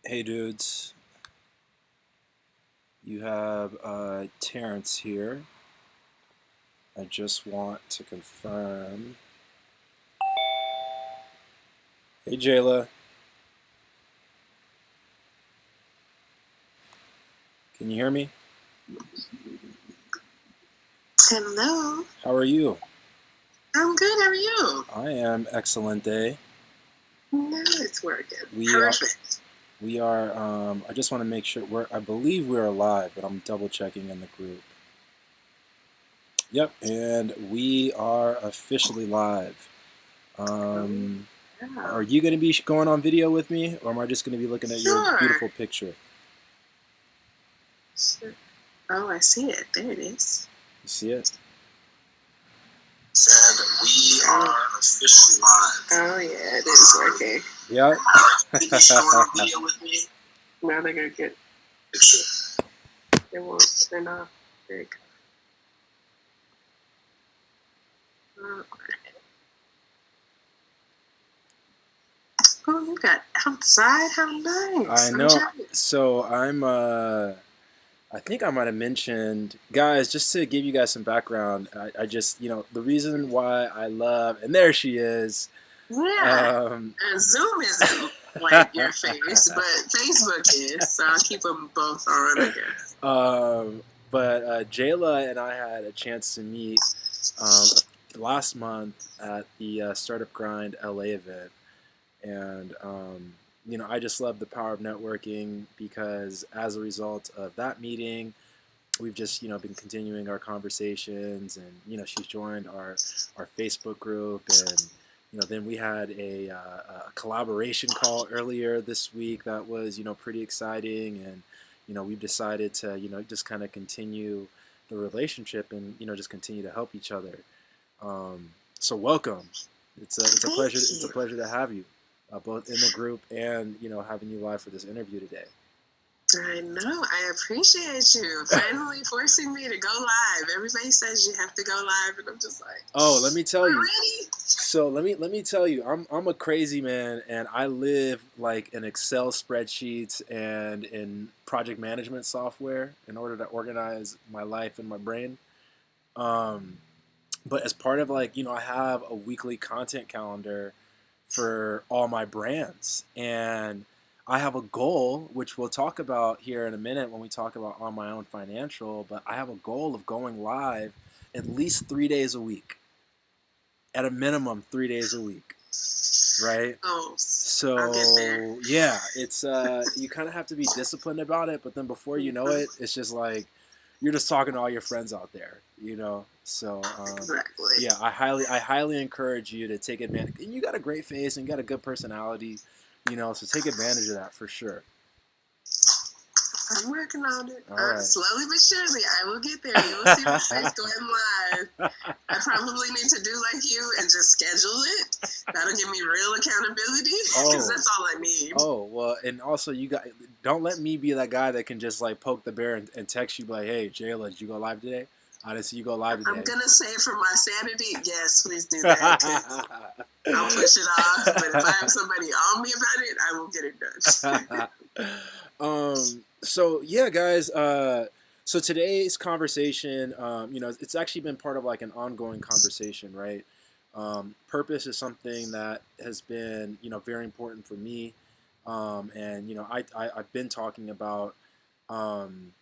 Hey dudes, you have Terence here. I just want to confirm. Hey Jayla, can you hear me? Hello. How are you? I'm good. How are you? I am excellent day. No, it's working. We are, Perfect. we are, I just want to make sure I believe we're live, but I'm double checking in the group. Yep, and we are officially live. Oh, Um, yeah. are you going to be going on video with me, or am I just going to be looking at your Sure. beautiful picture? Sure. Oh, I see it. There it is. You see it? And we are officially live. Oh, yeah, it is working. Yeah. Can you show on video with me? Now they're going to get picture. It won't turn off. There you go. Oh, you got outside? How I nice. I'm know. jealous. So I think I might have mentioned, guys, just to give you guys some background, I just, the reason why I love, and there she is. Yeah. Um, Zoom isn't like your face, but Facebook is. So I'll keep them both on, I guess. but Jayla and I had a chance to meet um, last month at the Startup Grind LA event. And, I just love the power of networking because as a result of that meeting, we've just been continuing our conversations, and she's joined our Facebook group, and then we had a collaboration call earlier this week that was pretty exciting, and we've decided to just kind of continue the relationship and just continue to help each other. So welcome. It's a pleasure. It's a pleasure to have you both in the group and having you live for this interview today. I know. I appreciate you finally forcing me to go live. Everybody says you have to go live, and I'm just like, Oh, let me tell you. ready? So let me tell you, I'm a crazy man, and I live like in Excel spreadsheets and in project management software in order to organize my life and my brain. Um, but as part of like I have a weekly content calendar for all my brands, and I have a goal which we'll talk about here in a minute when we talk about on my own financial. But I have a goal of going live at least 3 days a week, at a minimum 3 days a week, right? Oh, I'll get there. So yeah, it's you kind of have to be disciplined about it, but then before you know it, it's just like you're just talking to all your friends out there. So Exactly. yeah, I highly encourage you to take advantage. And you got a great face and you got a good personality, so take advantage of that for sure. I'm working on it. All right. Slowly but surely, I will get there. You will see my face going live. I probably need to do like you and just schedule it. That'll give me real accountability because that's all I need. Oh well, and also don't let me be that guy that can just like poke the bear and text you like, "Hey, Jayla, did you go live today? I didn't see you go live today." I'm gonna say for my sanity, yes, please do that. 'Cause I'll push it off, but if I have somebody on me about it, I will get it done. So yeah, guys. So today's conversation, it's actually been part of like an ongoing conversation, right? Purpose is something that has been, very important for me, and I've been talking about. Um,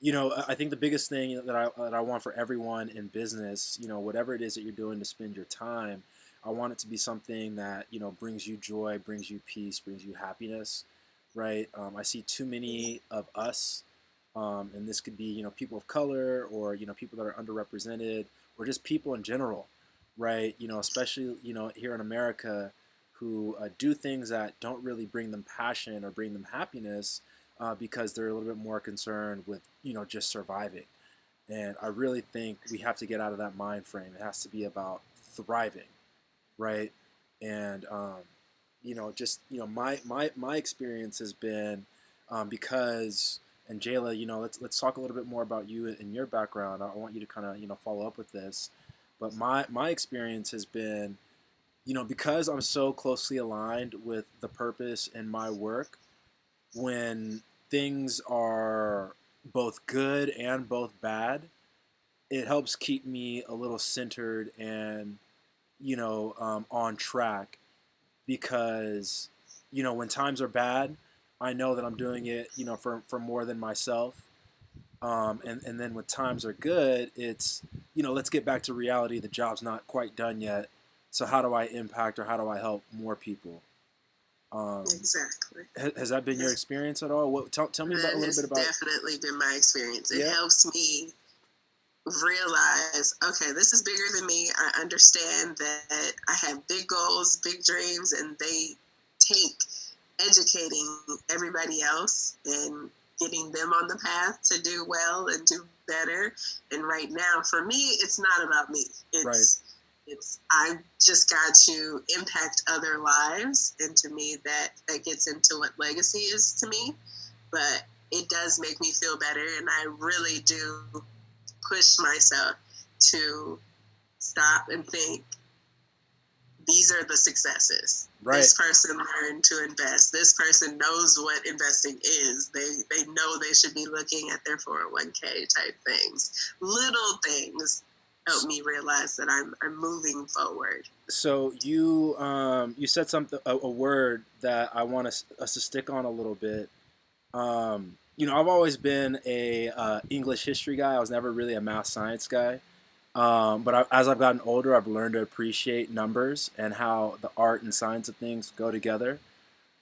I think the biggest thing that I want for everyone in business, whatever it is that you're doing to spend your time, I want it to be something that brings you joy, brings you peace, brings you happiness, right? I see too many of us, and this could be people of color, or people that are underrepresented, or just people in general, right? Especially here in America, who do things that don't really bring them passion or bring them happiness, because they're a little bit more concerned with just surviving. And I really think we have to get out of that mind frame. It has to be about thriving, right? And just my experience has been, because, and Jayla, let's talk a little bit more about you and your background. I want you to kind of follow up with this, but my experience has been, because I'm so closely aligned with the purpose in my work. when things are both good and both bad, it helps keep me a little centered and on track, because when times are bad, I know that I'm doing it for more than myself. And then when times are good, it's let's get back to reality. The job's not quite done yet, so how do I impact, or how do I help more people? Exactly. Has that been your experience at all? Tell me about a little bit about. Definitely been my experience. It Yeah. helps me realize, okay, this is bigger than me. I understand that I have big goals, big dreams, and they take educating everybody else and getting them on the path to do well and do better. And right now, for me, it's not about me. It's I just got to impact other lives, and to me, that gets into what legacy is to me. But it does make me feel better, and I really do push myself to stop and think, these are the successes. Right. This person learned to invest. This person knows what investing is. They know they should be looking at their 401k type things. Little things help me realize that I'm moving forward. So you said something, a word that I want us to stick on a little bit. I've always been a English history guy. I was never really a math science guy. But as I've gotten older, I've learned to appreciate numbers and how the art and science of things go together,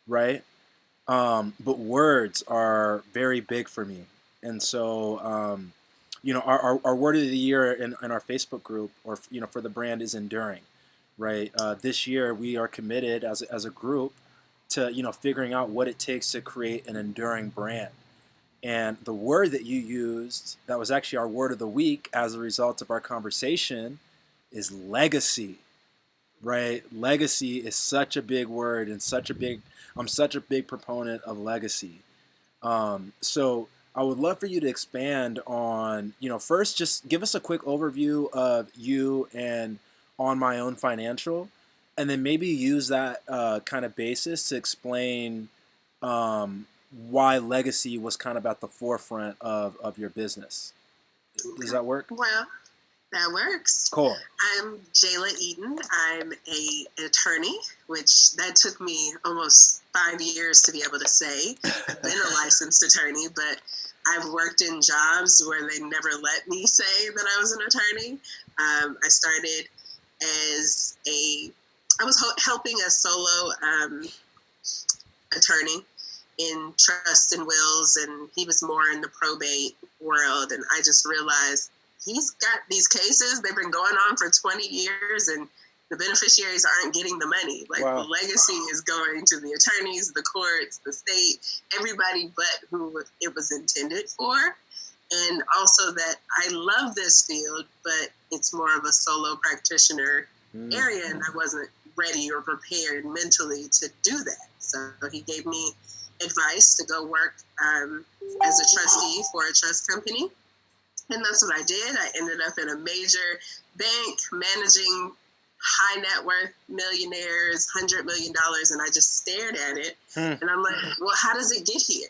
right? But words are very big for me. And so, our word of the year in our Facebook group, or, for the brand, is enduring, right? This year, we are committed as a group to, figuring out what it takes to create an enduring brand. And the word that you used, that was actually our word of the week as a result of our conversation, is legacy, right? Legacy is such a big word, and I'm such a big proponent of legacy. So I would love for you to expand on, first just give us a quick overview of you and On My Own Financial, and then maybe use that kind of basis to explain why legacy was kind of at the forefront of your business. Does that work? Well, that works. Cool. I'm Jala Eden. I'm an attorney, which that took me almost 5 years to be able to say. I've been a licensed attorney, but I've worked in jobs where they never let me say that I was an attorney. I started as I was helping a solo attorney in trust and wills, and he was more in the probate world. And I just realized he's got these cases, they've been going on for 20 years, and the beneficiaries aren't getting the money. Like, wow. The legacy is going to the attorneys, the courts, the state, everybody but who it was intended for. And also that I love this field, but it's more of a solo practitioner area, and I wasn't ready or prepared mentally to do that. So he gave me advice to go work as a trustee for a trust company. And that's what I did. I ended up in a major bank managing high net worth millionaires, $100 million. And I just stared at it. And I'm like, well, how does it get here?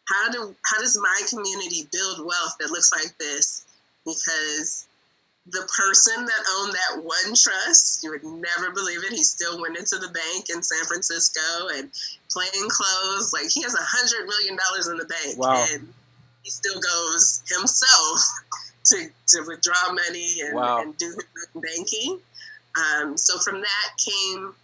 How does my community build wealth that looks like this? Because the person that owned that one trust, you would never believe it, he still went into the bank in San Francisco and plain clothes. Like, he has $100 million in the bank. Wow. And he still goes himself to withdraw money and do banking. So from that came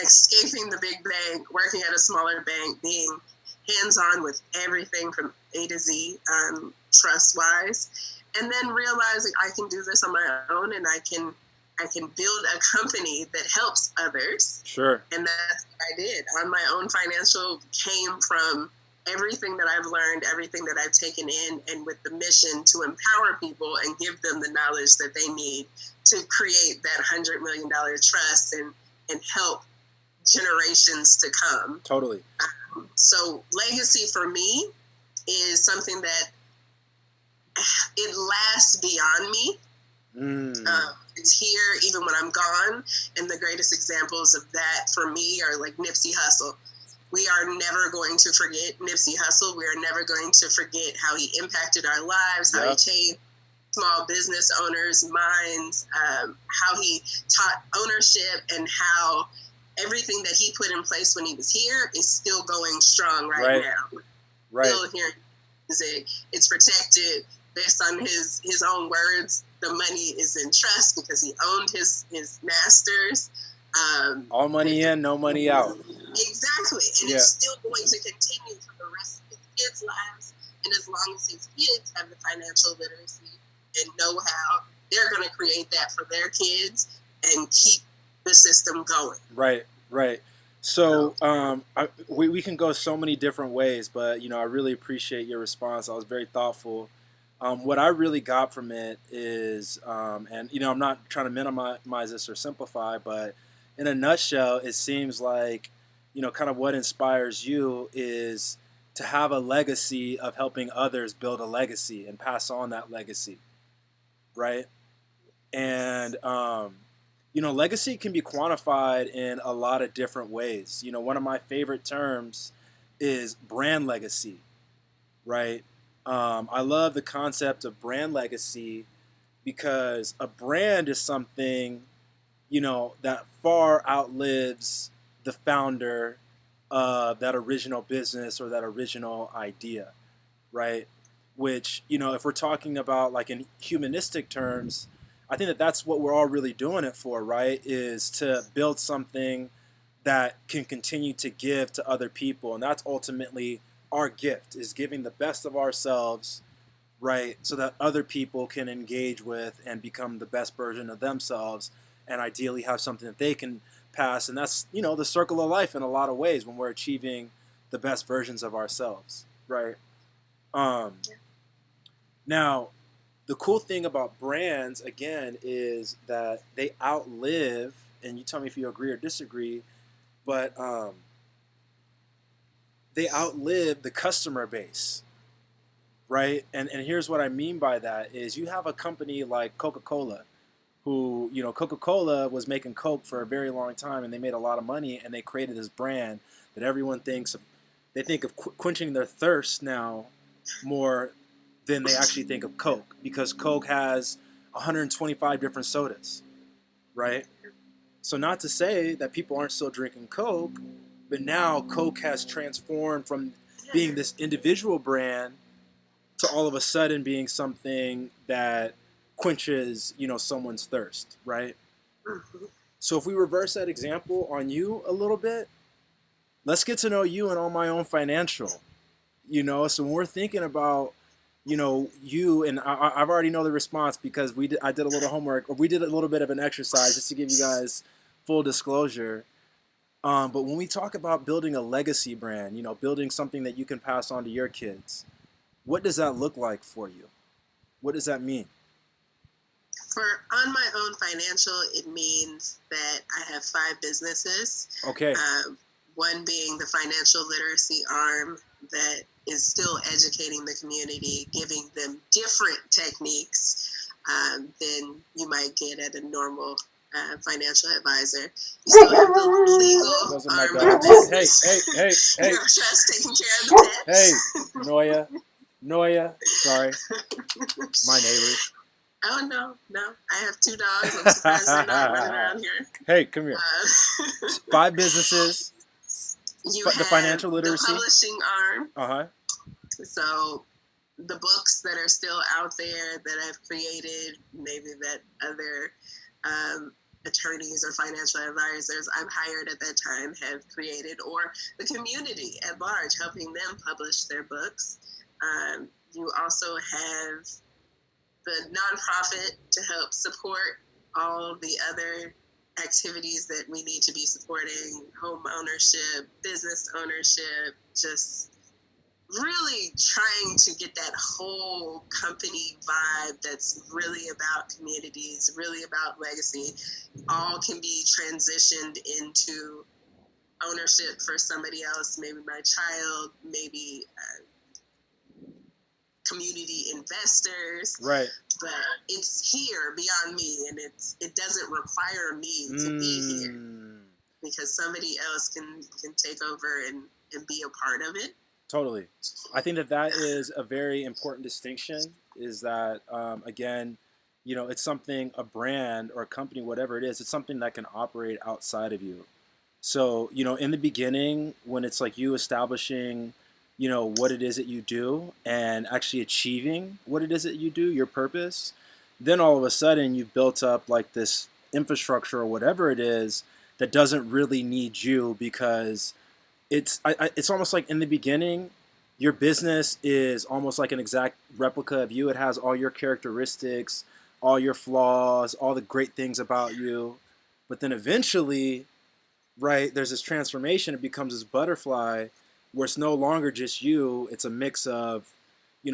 escaping the big bank, working at a smaller bank, being hands-on with everything from A to Z, trust-wise. And then realizing I can do this on my own, and I can build a company that helps others. Sure. And that's what I did. On My Own Financial came from everything that I've learned, everything that I've taken in, and with the mission to empower people and give them the knowledge that they need to create that $100 million trust and help generations to come. Totally. So legacy for me is something that it lasts beyond me. It's here even when I'm gone. And the greatest examples of that for me are like Nipsey Hussle. we are never going to forget Nipsey Hussle. We are never going to forget how he impacted our lives, how he changed small business owners' minds, how he taught ownership, and how everything that he put in place when he was here is still going strong right now. Right. Still hearing music. It's protected based on his own words. The money is in trust because he owned his masters. All money in, no money out. Exactly. And it's still going to continue for the rest of his kids' lives. And as long as his kids have the financial literacy and know how, they're going to create that for their kids and keep the system going. Right, right. So we can go so many different ways, but, I really appreciate your response. I was very thoughtful. What I really got from it is, and, I'm not trying to minimize this or simplify, but in a nutshell, it seems like, kind of what inspires you is to have a legacy of helping others build a legacy and pass on that legacy, right? And, legacy can be quantified in a lot of different ways. One of my favorite terms is brand legacy, right? I love the concept of brand legacy because a brand is something, that far outlives the founder of that original business or that original idea, right? Which, if we're talking about like in humanistic terms, I think that that's what we're all really doing it for, right? Is to build something that can continue to give to other people. And that's ultimately our gift, is giving the best of ourselves, right? So that other people can engage with and become the best version of themselves and ideally have something that they can pass. And that's, the circle of life in a lot of ways when we're achieving the best versions of ourselves, right? Now, the cool thing about brands, again, is that they outlive, and you tell me if you agree or disagree, but they outlive the customer base, right? And here's what I mean by that is you have a company like Coca-Cola, who, Coca-Cola was making Coke for a very long time, and they made a lot of money, and they created this brand that everyone thinks of. They think of quenching their thirst now more than they actually think of Coke, because Coke has 125 different sodas, right? So not to say that people aren't still drinking Coke, but now Coke has transformed from being this individual brand to all of a sudden being something that quenches, someone's thirst, right? Mm-hmm. So if we reverse that example on you a little bit, let's get to know you and On My Own Financial. So when we're thinking about, you, and I've already know the response because I did a little homework, or we did a little bit of an exercise just to give you guys full disclosure. But when we talk about building a legacy brand, building something that you can pass on to your kids, what does that look like for you? What does that mean? For On My Own Financial, it means that I have 5 businesses. Okay. One being the financial literacy arm that is still educating the community, giving them different techniques than you might get at a normal financial advisor. You still have the legal arm of the business. Hey. You have trust taking care of the pets. Hey, Noya, sorry. My neighbors. Oh, no. I have 2 dogs. I'm surprised they're not running around here. Hey, come here. 5 businesses. You the have financial literacy. The publishing arm. Uh-huh. So the books that are still out there that I've created, maybe that other attorneys or financial advisors I've hired at that time have created, or the community at large, helping them publish their books. You also have the nonprofit to help support all the other activities that we need to be supporting: home ownership, business ownership, just really trying to get that whole company vibe that's really about communities, really about legacy, all can be transitioned into ownership for somebody else, maybe my child, maybe community investors. Right. But it's here beyond me, and it doesn't require me to be here, because somebody else can take over and and be a part of it. Totally. I think that that is a very important distinction. Is that again, it's something, a brand or a company, whatever it is, it's something that can operate outside of you. So in the beginning, when it's like you establishing, what it is that you do and actually achieving what it is that you do, your purpose, then all of a sudden you've built up like this infrastructure or whatever it is that doesn't really need you because it's almost like in the beginning, your business is almost like an exact replica of you. It has all your characteristics, all your flaws, all the great things about you. But then eventually, right, there's this transformation. It becomes this butterfly where it's no longer just you. It's a mix of,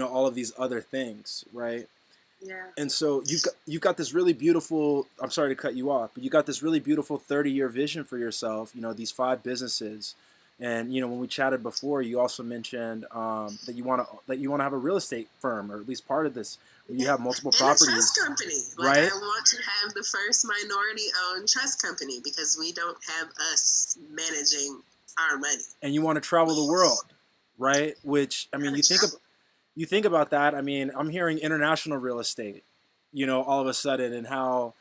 all of these other things, right? Yeah. And so you've got this really beautiful. I'm sorry to cut you off, but you got this really beautiful 30-year vision for yourself. These 5 businesses, and when we chatted before, you also mentioned that you want to have a real estate firm, or at least part of this, where you have multiple And a properties, trust company. Like, right? I want to have the first minority-owned trust company because we don't have us managing our money. And you want to travel the world, right? Which I mean, Gotta travel. you think about that. I mean, I'm hearing international real estate, all of a sudden, and how,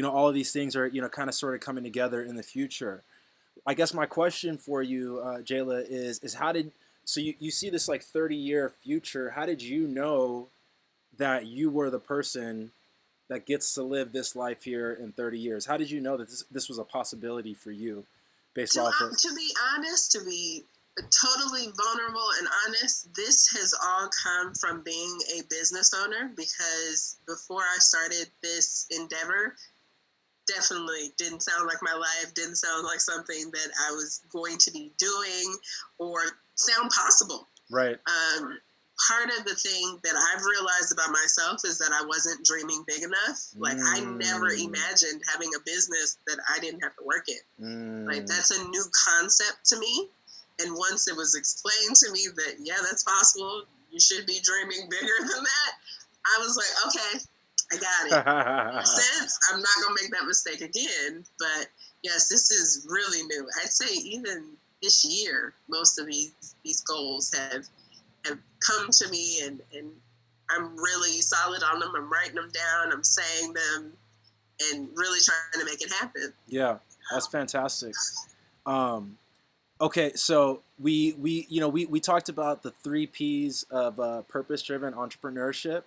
all of these things are, kind of sort of coming together in the future. I guess my question for you, Jayla, is how did so you see this like 30-year future? How did you know that you were the person that gets to live this life here in 30 years? How did you know that this was a possibility for you, based off of? To be honest, to be totally vulnerable and honest, this has all come from being a business owner, because before I started this endeavor, definitely didn't sound like my life, didn't sound like something that I was going to be doing or sound possible. Right. Part of the thing that I've realized about myself is that I wasn't dreaming big enough. Like, I never imagined having a business that I didn't have to work in. Like, that's a new concept to me. And once it was explained to me that, yeah, that's possible, you should be dreaming bigger than that, I was like, okay, I got it. Since I'm not going to make that mistake again. But yes, this is really new. I'd say even this year, most of these goals have come to me, and I'm really solid on them. I'm writing them down. I'm saying them, and really trying to make it happen. Yeah, that's fantastic. Okay, so we talked about the 3 Ps of purpose-driven entrepreneurship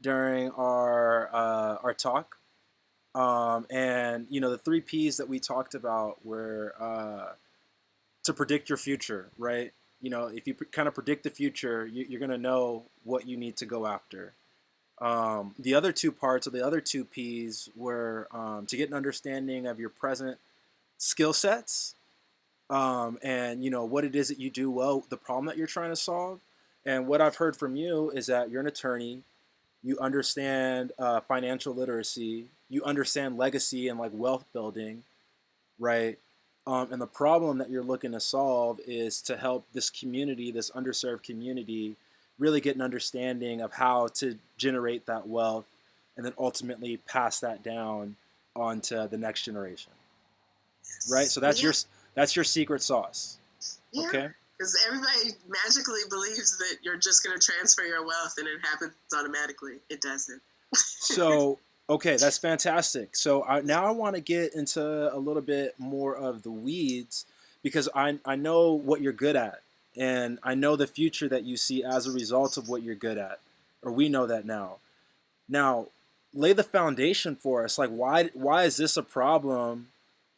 during our talk, and the 3 Ps that we talked about were to predict your future, right? If you kind of predict the future, you're going to know what you need to go after. The other 2 parts, or the other 2 Ps, were to get an understanding of your present skill sets, and what it is that you do well, the problem that you're trying to solve. And what I've heard from you is that you're an attorney, you understand financial literacy, you understand legacy and like wealth building, right? And the problem that you're looking to solve is to help this community, this underserved community, really get an understanding of how to generate that wealth and then ultimately pass that down onto the next generation. Right? So that's your secret sauce. Yeah. Okay? Because everybody magically believes that you're just going to transfer your wealth and it happens automatically. It doesn't. So, okay, that's fantastic. So now I want to get into a little bit more of the weeds, because I know what you're good at, and I know the future that you see as a result of what you're good at, or we know that now. Now, lay the foundation for us. Like, why is this a problem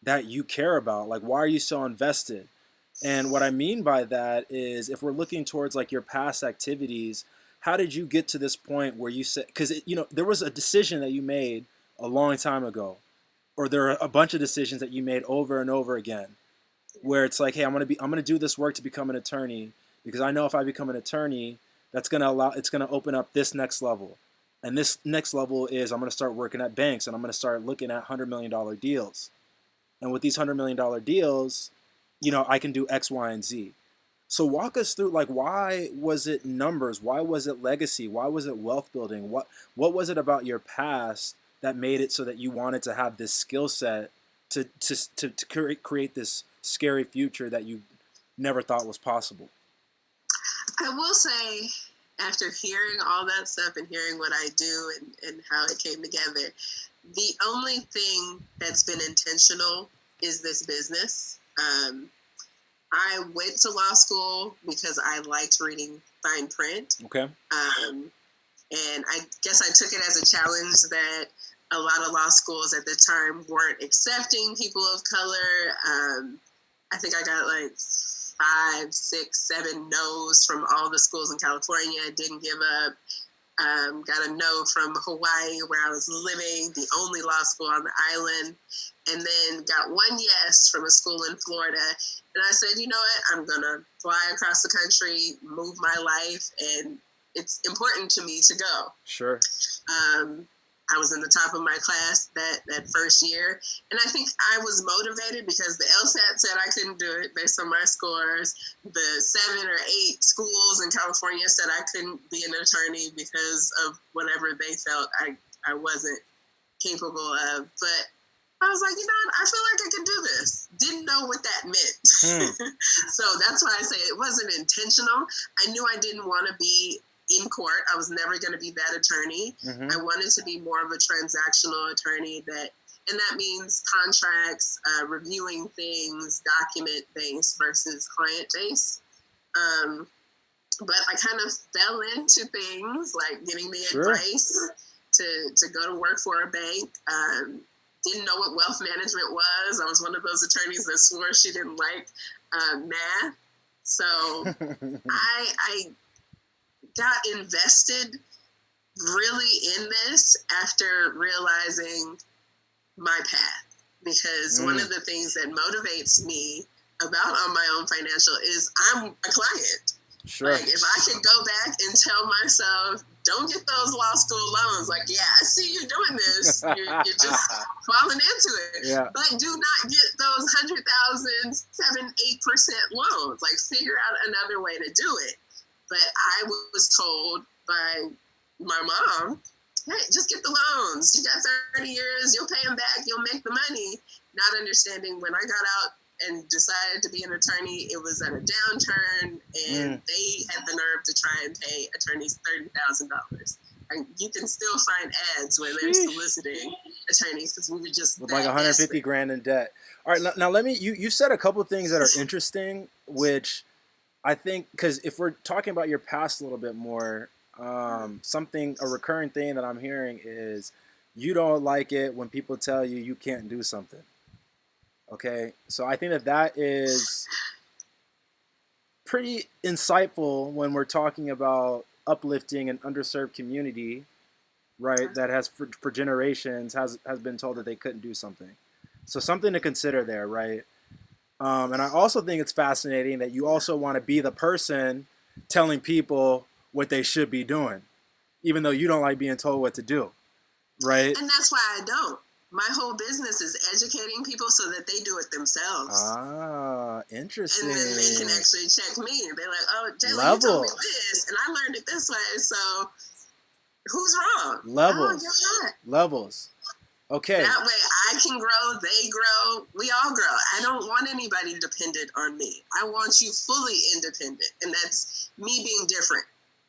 that you care about? Like, why are you so invested? And what I mean by that is, if we're looking towards like your past activities, how did you get to this point where you said, because there was a decision that you made a long time ago, or there are a bunch of decisions that you made over and over again, where it's like, hey, I'm gonna do this work to become an attorney, because I know if I become an attorney, it's gonna open up this next level, and this next level is I'm gonna start working at banks, and I'm gonna start looking at $100 million deals, and with these $100 million deals, I can do X, Y, and Z. So walk us through, like, why was it numbers? Why was it legacy? Why was it wealth building? What was it about your past that made it so that you wanted to have this skill set to create this scary future that you never thought was possible. I will say, after hearing all that stuff and hearing what I do and how it came together, the only thing that's been intentional is this business. I went to law school because I liked reading fine print. Okay. And I guess I took it as a challenge that a lot of law schools at the time weren't accepting people of color. I think I got like 5, 6, 7 no's from all the schools in California. I didn't give up. Got a no from Hawaii, where I was living, the only law school on the island, and then got one yes from a school in Florida. And I said, you know what? I'm going to fly across the country, move my life, and it's important to me to go. Sure. I was in the top of my class that first year. And I think I was motivated because the LSAT said I couldn't do it based on my scores. The 7 or 8 schools in California said I couldn't be an attorney because of whatever they felt I wasn't capable of. But I was like, you know what? I feel like I can do this. Didn't know what that meant. So that's why I say it wasn't intentional. I knew I didn't want to be in court. I was never going to be that attorney. Mm-hmm. I wanted to be more of a transactional attorney, and that means contracts, reviewing things, document based versus client based. But I kind of fell into things like getting the advice to go to work for a bank. Didn't know what wealth management was. I was one of those attorneys that swore she didn't like math. So I got invested really in this after realizing my path, because one of the things that motivates me about On My Own Financial is I'm a client. Sure. Like, if I could go back and tell myself, don't get those law school loans. Like, yeah, I see you doing this. You're just falling into it. Yeah. But do not get those 100,000, 7, 8% loans. Like, figure out another way to do it. But I was told by my mom, hey, just get the loans. You got 30 years. You'll pay them back. You'll make the money. Not understanding when I got out and decided to be an attorney, it was at a downturn, and they had the nerve to try and pay attorneys $30,000. And you can still find ads where they're soliciting attorneys because we were just with like 150 grand in debt. All right, now let me. You said a couple of things that are interesting, which I think, because if we're talking about your past a little bit more, a recurring thing that I'm hearing is you don't like it when people tell you you can't do something. Okay, so I think that is pretty insightful when we're talking about uplifting an underserved community, right? That has for generations has been told that they couldn't do something. So something to consider there, right? And I also think it's fascinating that you also want to be the person telling people what they should be doing, even though you don't like being told what to do, right? And that's why I don't. My whole business is educating people so that they do it themselves. Ah, interesting. And then they can actually check me. They're like, oh, Jayla, you told me this, and I learned it this way, so who's wrong? Levels. Oh, you're right. Levels. Okay. That way I can grow, they grow, we all grow. I don't want anybody dependent on me. I want you fully independent, and that's me being different.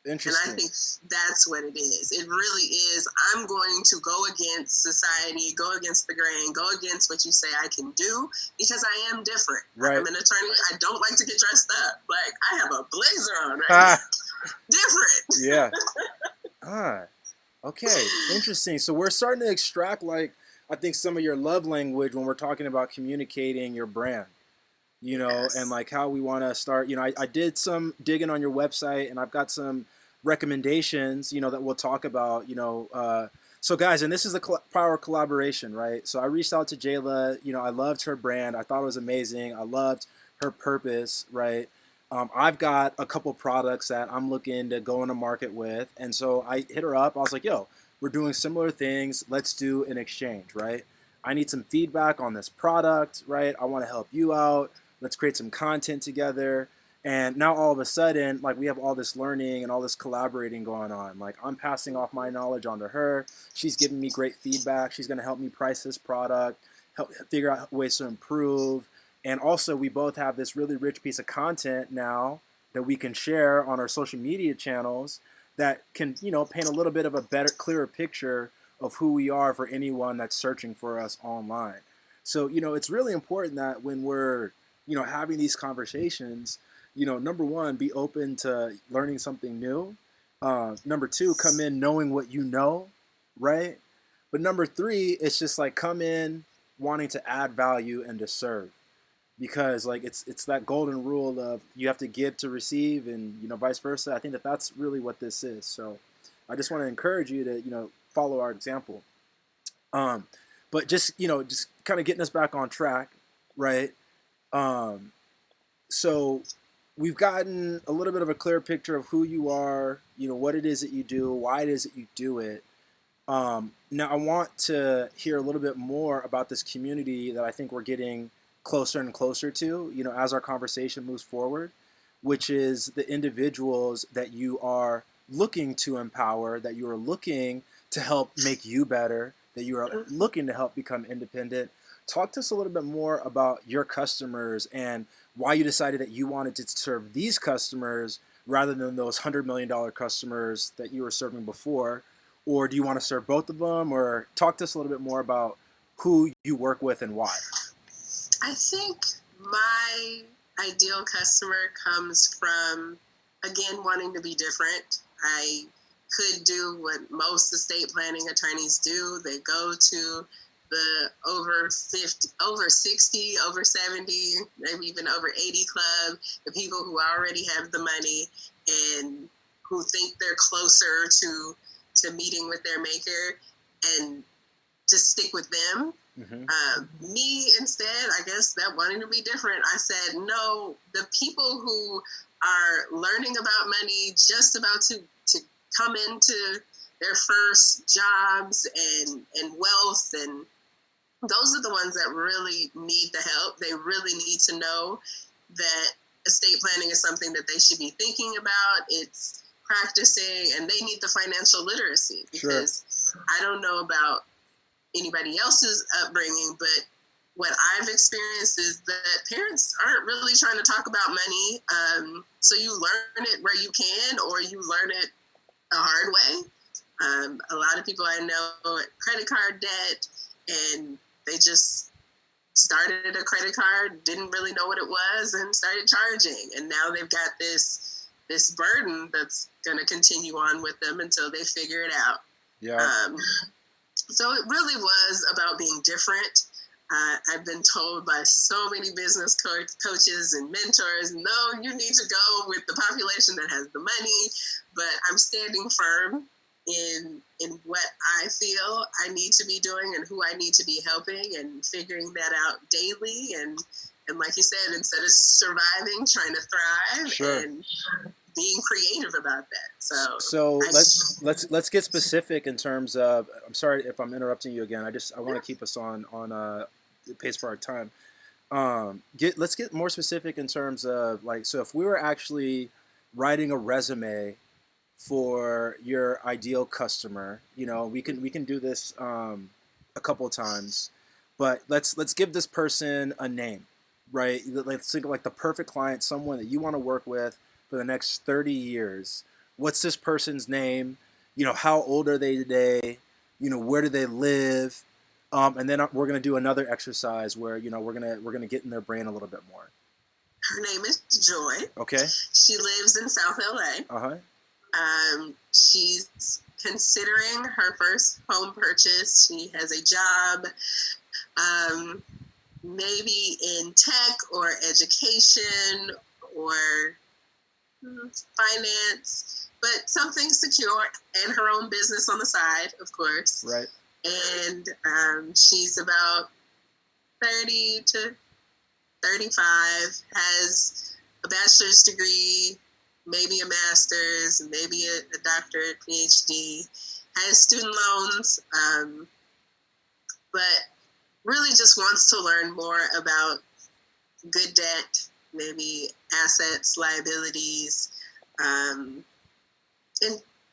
Interesting. And I think that's what it is. It really is. I'm going to go against society, go against the grain, go against what you say I can do, because I am different. Right. I'm an attorney. I don't like to get dressed up. Like, I have a blazer on right Different. Yeah. Okay. Interesting. So we're starting to extract, like, I think some of your love language when we're talking about communicating your brand. Yes. And like how we want to start, I did some digging on your website, and I've got some recommendations, that we'll talk about, so guys, and this is the power collaboration, right? So I reached out to Jayla, I loved her brand. I thought it was amazing. I loved her purpose, right? I've got a couple products that I'm looking to go into market with. And so I hit her up. I was like, yo, we're doing similar things. Let's do an exchange, right? I need some feedback on this product, right? I want to help you out. Let's create some content together. And now all of a sudden, like, we have all this learning and all this collaborating going on. Like, I'm passing off my knowledge onto her. She's giving me great feedback. She's going to help me price this product, help figure out ways to improve. And also, we both have this really rich piece of content now that we can share on our social media channels that can, paint a little bit of a better, clearer picture of who we are for anyone that's searching for us online. So, it's really important that when we're, having these conversations, number one, be open to learning something new. Number two, come in knowing what you know, right? But number three, it's just like come in wanting to add value and to serve, because like it's that golden rule of you have to give to receive, and vice versa. I think that that's really what this is. So I just want to encourage you to follow our example. um but just kind of getting us back on track, right? um so we've gotten a little bit of a clear picture of who you are, what it is that you do, why it is that you do it. Now, I want to hear a little bit more about this community that I think we're getting closer and closer to, as our conversation moves forward, which is the individuals that you are looking to empower, that you are looking to help make you better, that you are looking to help become independent. Talk to us a little bit more about your customers and why you decided that you wanted to serve these customers rather than those $100 million customers that you were serving before. Or do you want to serve both of them? Or talk to us a little bit more about who you work with and why. I think my ideal customer comes from, again, wanting to be different. I could do what most estate planning attorneys do. They go to the over 50, over 60, over 70, maybe even over 80 club, the people who already have the money and who think they're closer to meeting with their maker, and just stick with them. Me, instead, I guess that wanting to be different, I said, no, the people who are learning about money, just about to come into their first jobs and wealth, and those are the ones that really need the help. They really need to know that estate planning is something that they should be thinking about. It's practicing, and they need the financial literacy, because I don't know about anybody else's upbringing, but what I've experienced is that parents aren't really trying to talk about money. So you learn it where you can, or you learn it a hard way. A lot of people I know, credit card debt, and they just started a credit card, didn't really know what it was, and started charging. And now they've got this burden that's going to continue on with them until they figure it out. Yeah. So it really was about being different. I've been told by so many business coaches and mentors, no, you need to go with the population that has the money. But I'm standing firm in what I feel I need to be doing and who I need to be helping, and figuring that out daily. And like you said, instead of surviving, trying to thrive and being creative about that. So let's get specific in terms of. I'm sorry if I'm interrupting you again. I want to keep us on pace for our time. Let's get more specific in terms of, like, so if we were actually writing a resume for your ideal customer, we can do this a couple of times, but let's give this person a name, right? Let's think of like the perfect client, someone that you want to work with for the next 30 years. What's this person's name? How old are they today? Where do they live? And then we're gonna do another exercise where we're gonna get in their brain a little bit more. Her name is Joy. Okay. She lives in South LA. She's considering her first home purchase. She has a job, maybe in tech or education or finance, but something secure, and her own business on the side, of course. Right. And she's about 30 to 35, has a bachelor's degree, maybe a master's, maybe a doctorate, PhD, has student loans, but really just wants to learn more about good debt, maybe assets, liabilities, and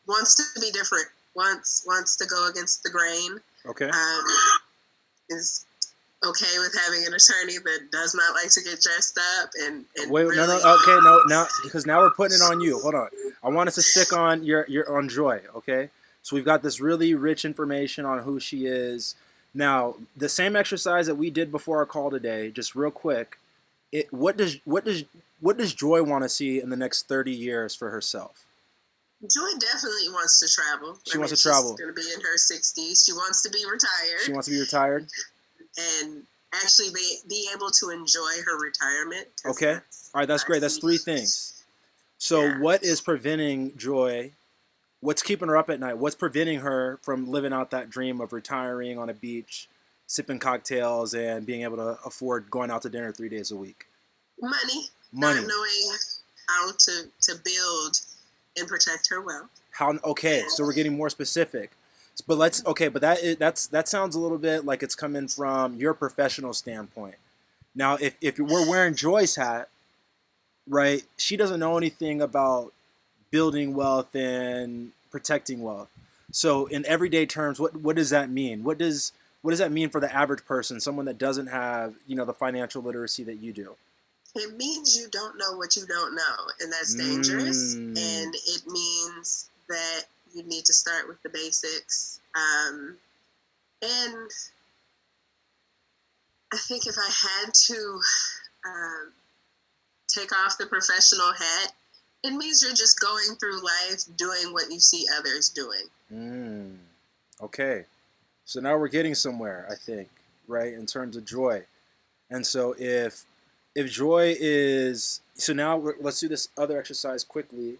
wants to be different, wants to go against the grain. Okay. Is okay with having an attorney that does not like to get dressed up and Wait, no, no, really. okay, no, now because now we're putting it on you. Hold on, I want us to stick on your on Joy. Okay, so we've got this really rich information on who she is. Now, the same exercise that we did before our call today, just real quick. What does Joy want to see in the next 30 years for herself? Joy definitely wants to travel. She I wants mean, to she's travel. going to be in her 60s. She wants to be She retired wants to be retired. and actually be able to enjoy her retirement. Okay. All right, that's great. That's three things. So, Yeah. what is preventing Joy? What's keeping her up at night? What's preventing her from living out that dream of retiring on a beach, sipping cocktails, and being able to afford going out to dinner 3 days a week? Money. Money. Not knowing how to build and protect her wealth. How? Okay, so we're getting more specific. But that sounds a little bit like it's coming from your professional standpoint. Now, if we're wearing Joy's hat, right? She doesn't know anything about building wealth and protecting wealth. So, in everyday terms, what does that mean? What does that mean for the average person, someone that doesn't have the financial literacy that you do? It means you don't know what you don't know, and that's dangerous. And it means that you need to start with the basics. And I think if I had to take off the professional hat, it means you're just going through life doing what you see others doing. Okay. So now we're getting somewhere, I think, right, in terms of Joy. And so if Joy is so now let's do this other exercise quickly.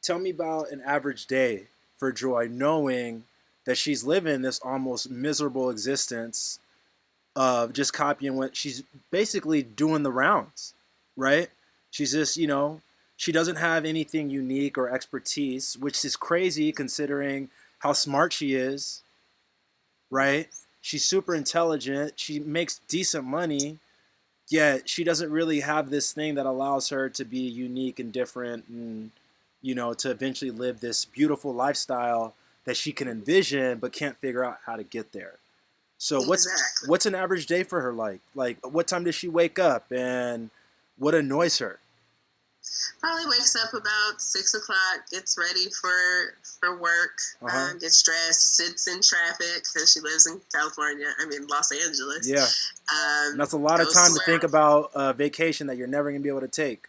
Tell me about an average day for Joy, knowing that she's living this almost miserable existence of just copying what she's basically doing the rounds, right? She's just, she doesn't have anything unique or expertise, which is crazy considering how smart she is, right? She's super intelligent. She makes decent money, yet she doesn't really have this thing that allows her to be unique and different and, to eventually live this beautiful lifestyle that she can envision but can't figure out how to get there. So Exactly. what's an average day for her like? Like what time does she wake up and what annoys her? Probably wakes up about 6 o'clock, gets ready for work, gets dressed, sits in traffic because she lives in California. I mean Los Angeles. Yeah, and that's a lot of time to think about a vacation that you're never gonna be able to take.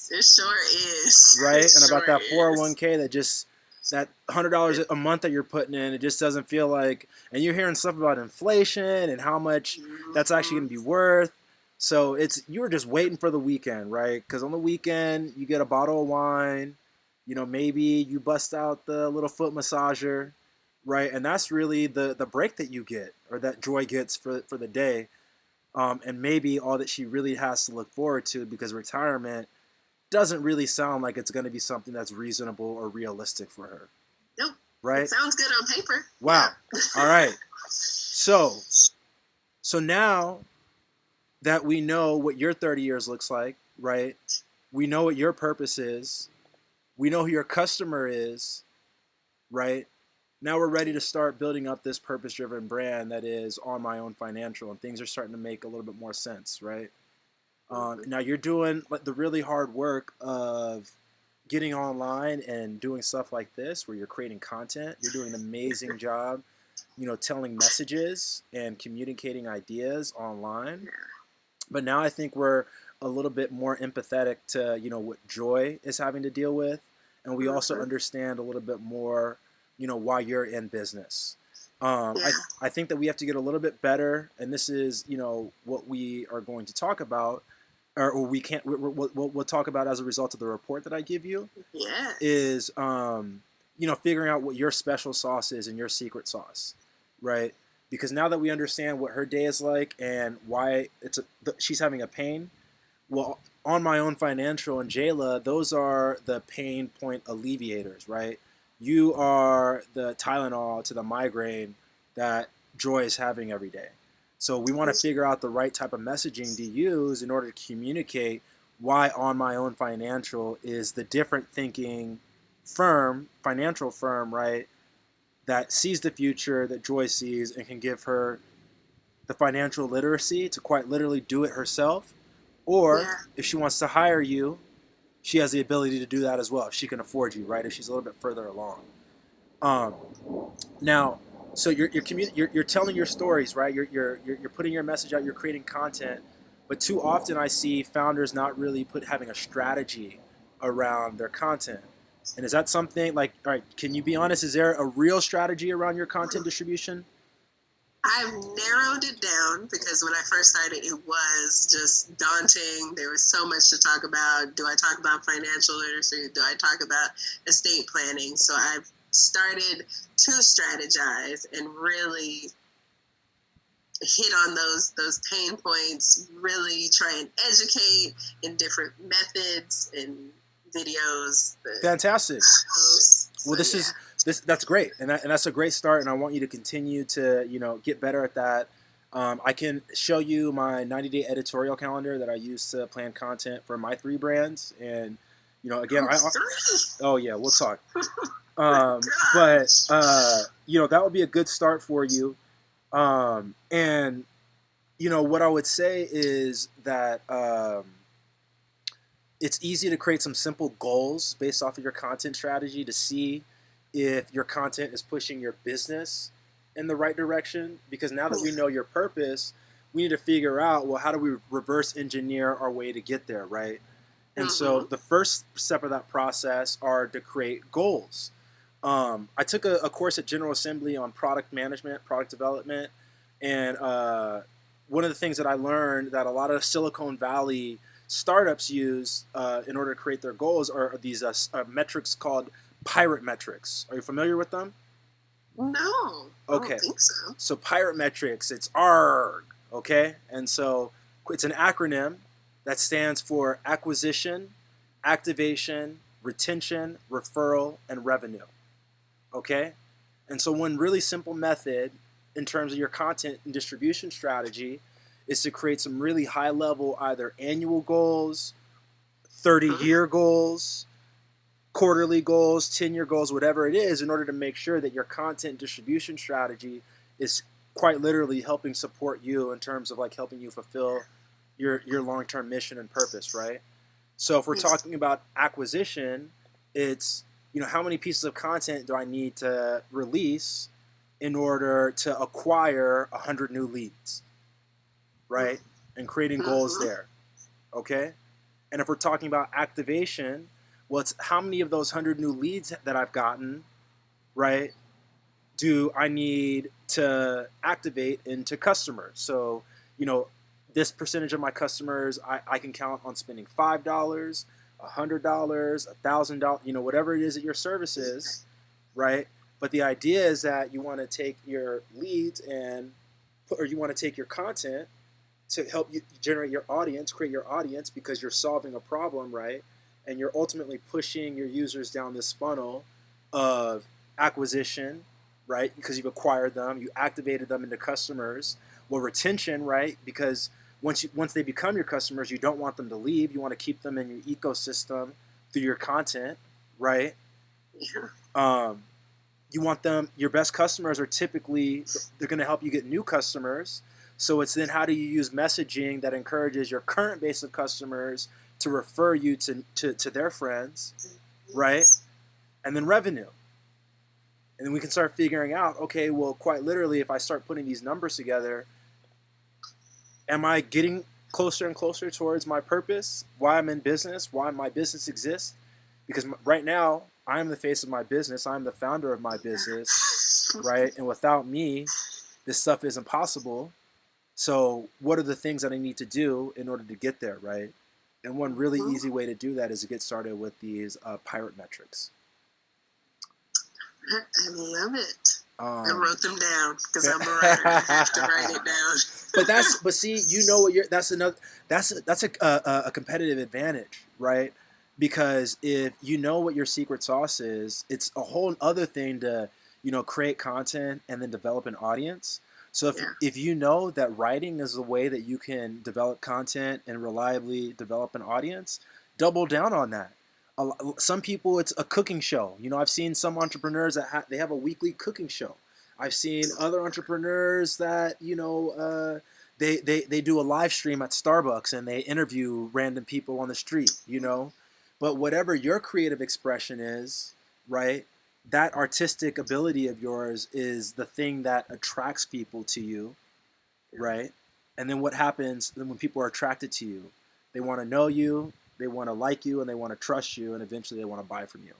It sure is. Right, it and sure about that is. 401k that $100 a month that you're putting in, it just doesn't feel like. And you're hearing stuff about inflation and how much that's actually going to be worth. So you're just waiting for the weekend, right? Because on the weekend you get a bottle of wine, maybe you bust out the little foot massager, right? And that's really the break that you get or that Joy gets for the day. And maybe all that she really has to look forward to, because retirement doesn't really sound like it's going to be something that's reasonable or realistic for her. Nope. Right? It sounds good on paper. Wow. Yeah. All right. So now that we know what your 30 years looks like, right? We know what your purpose is. We know who your customer is, right? Now we're ready to start building up this purpose-driven brand that is On My Own Financial, and things are starting to make a little bit more sense, right? Now you're doing the really hard work of getting online and doing stuff like this where you're creating content. You're doing an amazing job, telling messages and communicating ideas online. But now I think we're a little bit more empathetic to, what Joy is having to deal with. And we also understand a little bit more, why you're in business. I think that we have to get a little bit better. And this is, what we are going to talk about. Or we can't. We'll talk about as a result of the report that I give you. Yeah. Is figuring out what your special sauce is and your secret sauce, right? Because now that we understand what her day is like and why she's having a pain, well, On My Own Financial and Jala, those are the pain point alleviators, right? You are the Tylenol to the migraine that Joy is having every day. So we want to figure out the right type of messaging to use in order to communicate why On My Own Financial is the different thinking financial firm, right, that sees the future that Joy sees and can give her the financial literacy to quite literally do it herself, or Yeah. if she wants to hire you, she has the ability to do that as well if she can afford you, right? If she's a little bit further along. Um, Now, so you're telling your stories, right? You're putting your message out. You're creating content, but too often I see founders not really having a strategy around their content. And is that something like, all right? Can you be honest? Is there a real strategy around your content distribution? I've narrowed it down because when I first started, it was just daunting. There was so much to talk about. Do I talk about financial literacy? Do I talk about estate planning? So I've started to strategize and really hit on those pain points, really try and educate in different methods and videos. Fantastic. So, Well, yeah. that's great, and that's a great start. And I want you to continue to get better at that. I can show you my 90-day editorial calendar that I use to plan content for my 3 brands. And again, oh yeah, we'll talk. But that would be a good start for you. And what I would say is that it's easy to create some simple goals based off of your content strategy to see if your content is pushing your business in the right direction. Because now that we know your purpose, we need to figure out, well, how do we reverse engineer our way to get there, right? And so the first step of that process are to create goals. I took a course at General Assembly on product management, product development, and one of the things that I learned that a lot of Silicon Valley startups use in order to create their goals are these metrics called pirate metrics. Are you familiar with them? No, I Okay. don't think so. So pirate metrics, it's ARG, okay? And so it's an acronym that stands for acquisition, activation, retention, referral, and revenue, okay? And so one really simple method in terms of your content and distribution strategy is to create some really high level either annual goals, 30-year goals, quarterly goals, 10-year goals, whatever it is, in order to make sure that your content distribution strategy is quite literally helping support you in terms of like helping you fulfill your long-term mission and purpose, right? So if we're talking about acquisition, it's how many pieces of content do I need to release in order to acquire 100 new leads, right? And creating goals there, okay? And if we're talking about activation, well, it's how many of those 100 new leads that I've gotten, right, do I need to activate into customers? So, this percentage of my customers, I can count on spending $5, $100, $1,000, whatever it is that your service is, right? But the idea is that you want to take your leads or you want to take your content to help you generate your audience, create your audience because you're solving a problem, right? And you're ultimately pushing your users down this funnel of acquisition, right? Because you've acquired them, you activated them into customers. Well, retention, right? Because once they become your customers, you don't want them to leave. You want to keep them in your ecosystem through your content, right? Yeah. You want them. Your best customers are typically they're going to help you get new customers. So it's then how do you use messaging that encourages your current base of customers to refer you to their friends, right? And then revenue. And then we can start figuring out, okay, well, quite literally, if I start putting these numbers together, am I getting closer and closer towards my purpose, why I'm in business, why my business exists? Because right now, I'm the face of my business. I'm the founder of my business, right? And without me, this stuff isn't possible. So what are the things that I need to do in order to get there, right? And one really easy way to do that is to get started with these pirate metrics. I love it. I wrote them down because I'm a writer. I have to write it down. but see, that's a competitive advantage, right? Because if you know what your secret sauce is, it's a whole other thing to create content and then develop an audience. So if you know that writing is the way that you can develop content and reliably develop an audience, double down on that. Some people, it's a cooking show. I've seen some entrepreneurs that they have a weekly cooking show. I've seen other entrepreneurs that, they do a live stream at Starbucks and they interview random people on the street. But whatever your creative expression is, right? That artistic ability of yours is the thing that attracts people to you, right? And then what happens when people are attracted to you? They want to know you, they want to like you, and they want to trust you, and eventually they want to buy from you.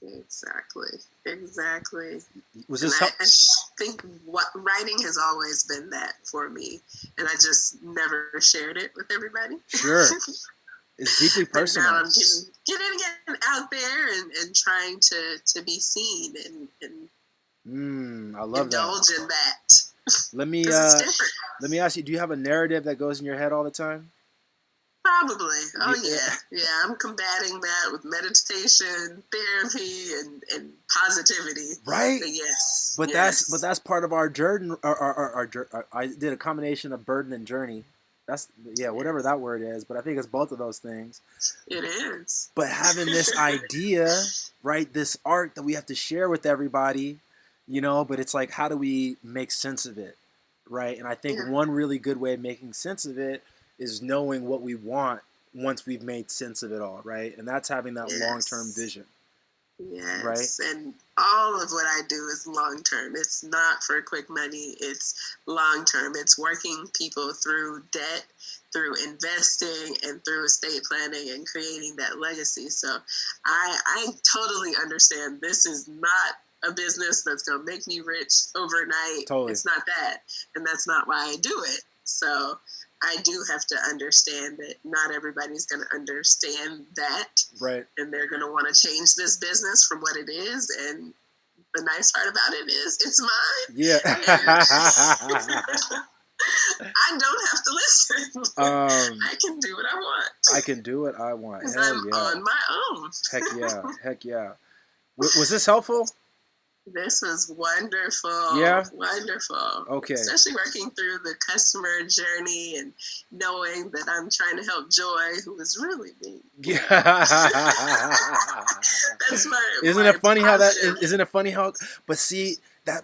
Exactly. Was And this I think what writing has always been that for me, and I just never shared it with everybody. Sure. It's deeply personal. But now I'm getting it out there and trying to be seen and I love indulge that. in that. Let me ask you, do you have a narrative that goes in your head all the time? Probably. Oh yeah. I'm combating that with meditation, therapy, and positivity. Right. But yes. But that's part of our journey. I did a combination of burden and journey. Whatever that word is. But I think it's both of those things. It is. But having this idea, right? This art that we have to share with everybody, But it's like, how do we make sense of it, right? And I think one really good way of making sense of it is knowing what we want once we've made sense of it all, right? And that's having that long-term vision. Yes. Right? And all of what I do is long-term. It's not for quick money. It's long-term. It's working people through debt, through investing, and through estate planning and creating that legacy. So I totally understand this is not a business that's going to make me rich overnight. Totally. It's not that. And that's not why I do it. So I do have to understand that not everybody's going to understand that. Right. And they're going to want to change this business from what it is. And the nice part about it is it's mine. Yeah. I don't have to listen. I can do what I want. I can do what I want. Because Hell I'm yeah. on my own. Heck yeah. Was this helpful? This was wonderful. Yeah? Wonderful. Okay. Especially working through the customer journey and knowing that I'm trying to help Joy, who is really me. Yeah. That's my Isn't it funny how but see that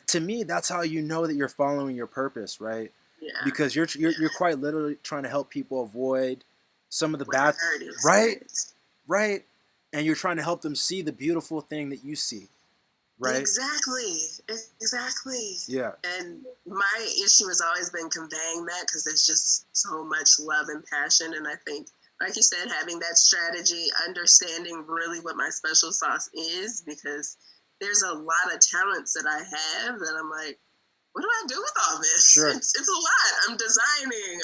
to me that's how you know that you're following your purpose, right? Yeah. Because you're quite literally trying to help people avoid some of the bad, right? And you're trying to help them see the beautiful thing that you see. Right? Exactly. Yeah. And my issue has always been conveying that because there's just so much love and passion. And I think, like you said, having that strategy, understanding really what my special sauce is, because there's a lot of talents that I have that I'm like, what do I do with all this? Sure. It's a lot. I'm designing.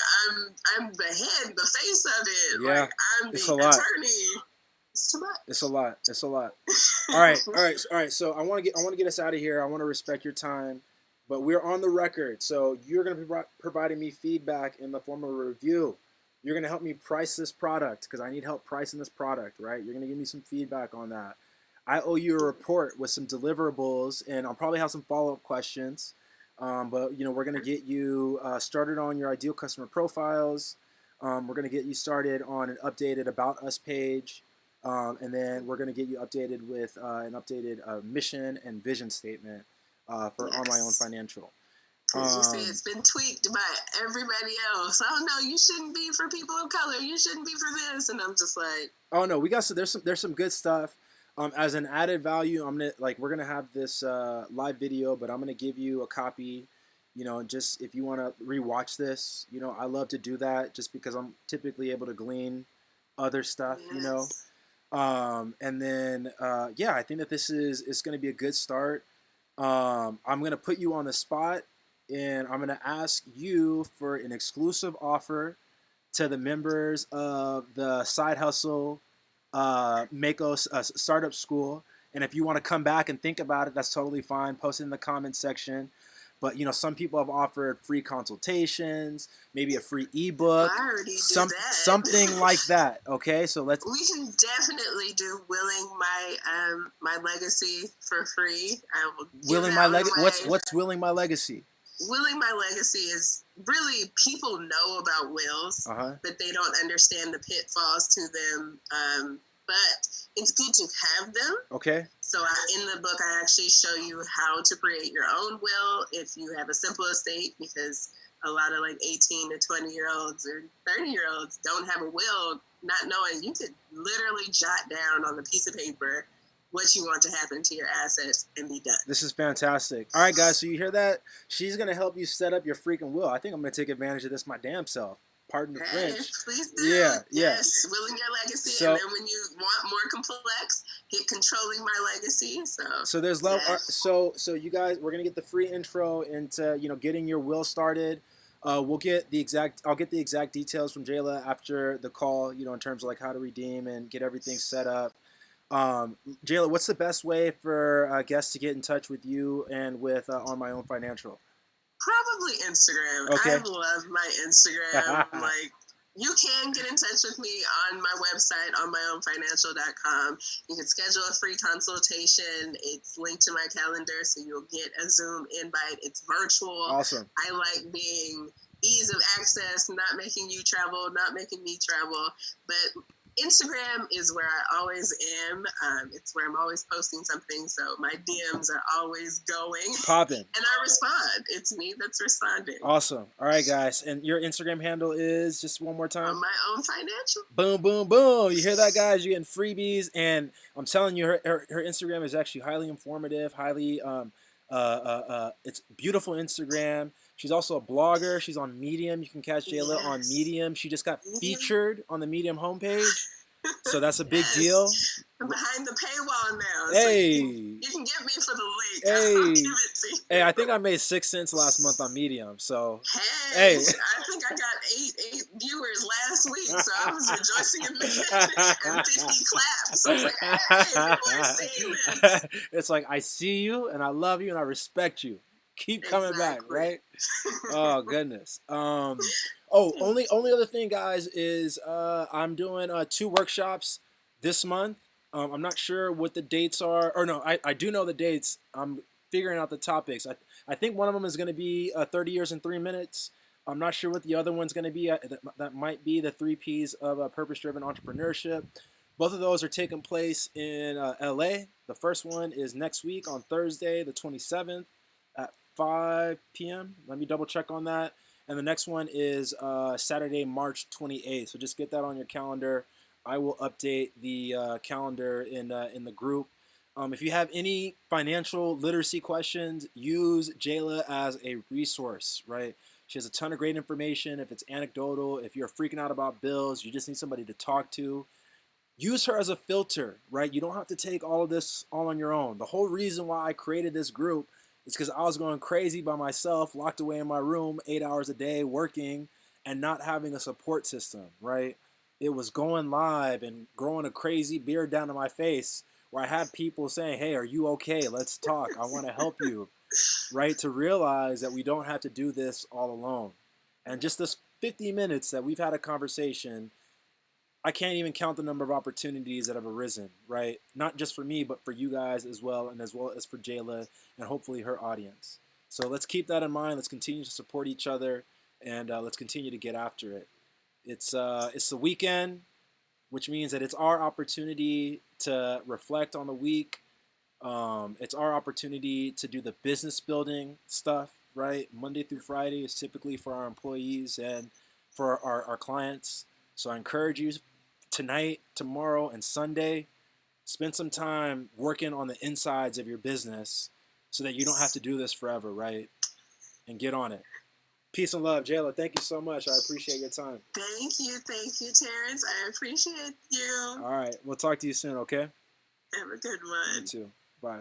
I'm the head, the face of it. Yeah. Like I'm the attorney. It's too much. It's a lot. All right. So I want to get us out of here. I want to respect your time, but we're on the record. So you're going to be providing me feedback in the form of a review. You're going to help me price this product because I need help pricing this product, right? You're going to give me some feedback on that. I owe you a report with some deliverables, and I'll probably have some follow-up questions. But we're going to get you started on your ideal customer profiles. We're going to get you started on an updated About Us page. And then we're going to get you updated with an updated mission and vision statement for On My Own Financial. You see, it's been tweaked by everybody else. Oh no, you shouldn't be for people of color. You shouldn't be for this. And I'm just like, oh no, there's some good stuff. As an added value, we're gonna have this live video, but I'm gonna give you a copy. Just if you want to rewatch this, I love to do that just because I'm typically able to glean other stuff. Yes. And then, I think that this is going to be a good start. I'm going to put you on the spot, and I'm going to ask you for an exclusive offer to the members of the Side Hustle Makos Startup School. And if you want to come back and think about it, that's totally fine. Post it in the comments section. But, some people have offered free consultations, maybe a free ebook, something like that. Okay, so we can definitely do Willing My Legacy for free. I will Willing My Legacy. What's Willing My Legacy? Willing My Legacy is really people know about wills, but they don't understand the pitfalls to them. But it's good to have them. Okay. So in the book, I actually show you how to create your own will if you have a simple estate, because a lot of like 18 to 20-year-olds or 30-year-olds don't have a will, not knowing you could literally jot down on a piece of paper what you want to happen to your assets and be done. This is fantastic. All right, guys, so you hear that? She's going to help you set up your freaking will. I think I'm going to take advantage of this my damn self. Pardon the French. Please do. Yeah. Yes, willing your legacy. So, and then when you want more complex, get controlling my legacy. So there's love. Yeah. So you guys, we're going to get the free intro into, getting your will started. I'll get the exact details from Jala after the call, in terms of like how to redeem and get everything set up. Jayla, what's the best way for guests to get in touch with you and with On My Own Financial? Probably Instagram. Okay. I love my Instagram. Like, you can get in touch with me on my website, onmyownfinancial.com. You can schedule a free consultation. It's linked to my calendar, so you'll get a Zoom invite. It's virtual. Awesome. I like being ease of access, not making you travel, not making me travel. But Instagram is where I always am. It's where I'm always posting something, so my DMs are always going. Popping. And I respond. It's me that's responding. Awesome. All right, guys. And your Instagram handle is, just one more time? On My Own Financial. Boom, boom, boom. You hear that, guys? You're getting freebies. And I'm telling you, her Instagram is actually highly informative, highly, it's beautiful Instagram. She's also a blogger. She's on Medium. You can catch Jayla on Medium. She just got featured on the Medium homepage. So that's a big deal. I'm behind the paywall now. Hey. So you can get me for the link. Hey. I'll give it to you. Hey, I think I made 6 cents last month on Medium. So hey. I think I got 8 viewers last week. So I was rejoicing in the and 50 claps. So I was like, hey, people are seeing this. It's like, I see you and I love you and I respect you. Keep coming back, right? Oh goodness. Only other thing, guys, is I'm doing 2 workshops this month. I'm not sure what the dates are, or no, I do know the dates. I'm figuring out the topics. I think one of them is going to be 30 years in 3 minutes. I'm not sure what the other one's going to be. That might be the 3 Ps of purpose-driven entrepreneurship. Both of those are taking place in LA. The first one is next week on Thursday, the 27th at 5 p.m. Let me double check on that. And the next one is Saturday, March 28th. So just get that on your calendar. I will update the calendar in the group. If you have any financial literacy questions, use Jayla as a resource, right? She has a ton of great information. If it's anecdotal, if you're freaking out about bills, you just need somebody to talk to, use her as a filter, right? You don't have to take all of this all on your own. The whole reason why I created this group is because I was going crazy by myself, locked away in my room 8 hours a day working and not having a support system, right? It was going live and growing a crazy beard down to my face where I had people saying, hey, are you okay? Let's talk. I want to help you, right? To realize that we don't have to do this all alone. And just this 50 minutes that we've had a conversation, I can't even count the number of opportunities that have arisen, right? Not just for me, but for you guys as well, and as well as for Jayla and hopefully her audience. So let's keep that in mind. Let's continue to support each other, and let's continue to get after it. It's the weekend, which means that it's our opportunity to reflect on the week. It's our opportunity to do the business building stuff, right? Monday through Friday is typically for our employees and for our clients. So I encourage you tonight, tomorrow, and Sunday, spend some time working on the insides of your business so that you don't have to do this forever, right? And get on it. Peace and love. Jayla, thank you so much. I appreciate your time. Thank you, Terence. I appreciate you. All right. We'll talk to you soon, okay? Have a good one. You too. Bye.